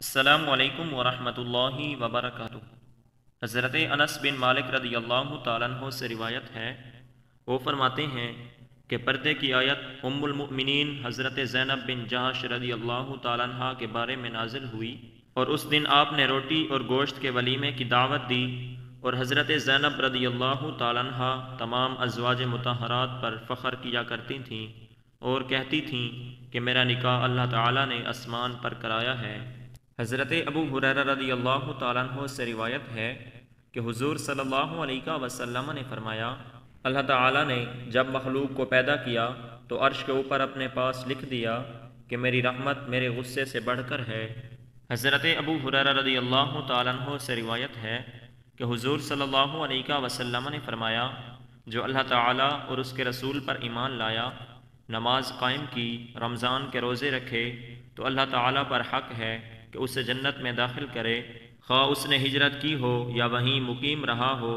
السلام علیکم ورحمۃ اللہ وبرکاتہ۔ حضرت انس بن مالک رضی اللہ تعالیٰ عنہ سے روایت ہے، وہ فرماتے ہیں کہ پردے کی آیت ام المؤمنین حضرت زینب بن جہش رضی اللہ تعالیٰ عنہ کے بارے میں نازل ہوئی، اور اس دن آپ نے روٹی اور گوشت کے ولیمے کی دعوت دی، اور حضرت زینب رضی اللہ تعالیٰ عنہ تمام ازواج مطہرات پر فخر کیا کرتی تھیں اور کہتی تھیں کہ میرا نکاح اللہ تعالیٰ نے آسمان پر کرایا ہے۔ حضرت ابو ہریرہ رضی اللہ تعالیٰ عنہ سے روایت ہے کہ حضور صلی اللہ علیہ وسلم نے فرمایا، اللہ تعالیٰ نے جب مخلوق کو پیدا کیا تو عرش کے اوپر اپنے پاس لکھ دیا کہ میری رحمت میرے غصے سے بڑھ کر ہے۔ حضرت ابو ہریرہ رضی اللہ تعالیٰ عنہ سے روایت ہے کہ حضور صلی اللہ علیہ وسلم نے فرمایا، جو اللہ تعالیٰ اور اس کے رسول پر ایمان لایا، نماز قائم کی، رمضان کے روزے رکھے، تو اللہ تعالیٰ پر حق ہے کہ اسے جنت میں داخل کرے، خواہ اس نے ہجرت کی ہو یا وہیں مقیم رہا ہو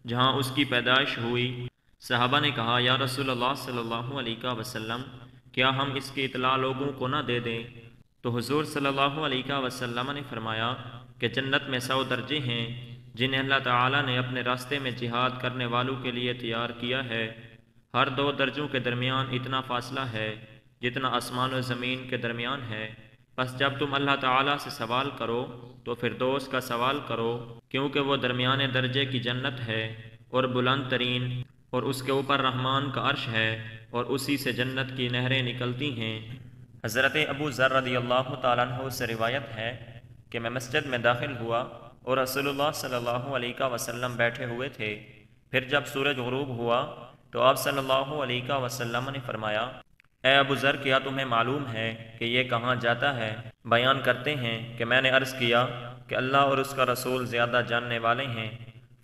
جہاں اس کی پیدائش ہوئی۔ صحابہ نے کہا، یا رسول اللہ صلی اللہ علیہ وسلم، کیا ہم اس کی اطلاع لوگوں کو نہ دے دیں؟ تو حضور صلی اللہ علیہ وسلم نے فرمایا کہ جنت میں 100 درجے ہیں جنہیں اللہ تعالیٰ نے اپنے راستے میں جہاد کرنے والوں کے لیے تیار کیا ہے۔ ہر 2 درجوں کے درمیان اتنا فاصلہ ہے جتنا آسمان و زمین کے درمیان ہے۔ پس جب تم اللہ تعالیٰ سے سوال کرو تو فردوس کا سوال کرو، کیونکہ وہ درمیانے درجے کی جنت ہے اور بلند ترین، اور اس کے اوپر رحمان کا عرش ہے اور اسی سے جنت کی نہریں نکلتی ہیں۔ حضرت ابو ذر رضی اللہ تعالیٰ عنہ سے روایت ہے کہ میں مسجد میں داخل ہوا اور رسول اللہ صلی اللہ علیہ وسلم بیٹھے ہوئے تھے۔ پھر جب سورج غروب ہوا تو آپ صلی اللہ علیہ وسلم نے فرمایا، اے ابو ذر، کیا تمہیں معلوم ہے کہ یہ کہاں جاتا ہے؟ بیان کرتے ہیں کہ میں نے عرض کیا کہ اللہ اور اس کا رسول زیادہ جاننے والے ہیں۔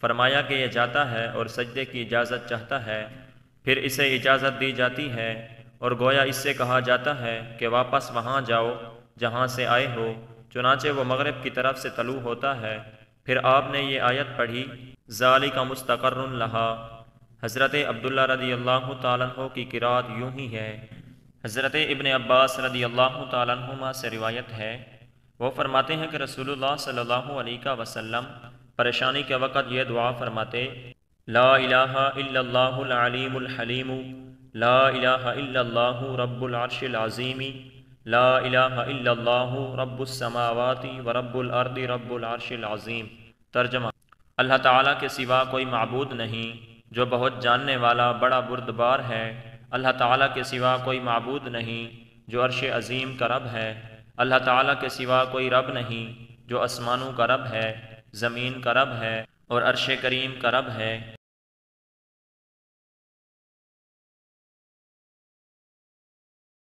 فرمایا کہ یہ جاتا ہے اور سجدے کی اجازت چاہتا ہے، پھر اسے اجازت دی جاتی ہے اور گویا اس سے کہا جاتا ہے کہ واپس وہاں جاؤ جہاں سے آئے ہو، چنانچہ وہ مغرب کی طرف سے طلوع ہوتا ہے۔ پھر آپ نے یہ آیت پڑھی، ذالک مستقر لہا۔ حضرت عبداللہ رضی اللہ تعالیٰ عنہ کی قرات یوں ہی ہے۔ حضرت ابن عباس رضی اللہ تعالیٰ عنہما سے روایت ہے، وہ فرماتے ہیں کہ رسول اللہ صلی اللہ علیہ وسلم پریشانی کے وقت یہ دعا فرماتے، لا الہ الا اللہ العلیم الحلیم، لا الہ الا اللہ رب العرش العظیم، لا الہ الا اللہ رب السماوات ورب الارض رب العرش العظیم۔ ترجمہ، اللہ تعالیٰ کے سوا کوئی معبود نہیں جو بہت جاننے والا بڑا بردبار ہے۔ اللہ تعالیٰ کے سوا کوئی معبود نہیں جو عرش عظیم کا رب ہے۔ اللہ تعالیٰ کے سوا کوئی رب نہیں جو آسمانوں کا رب ہے، زمین کا رب ہے اور عرش کریم کا رب ہے۔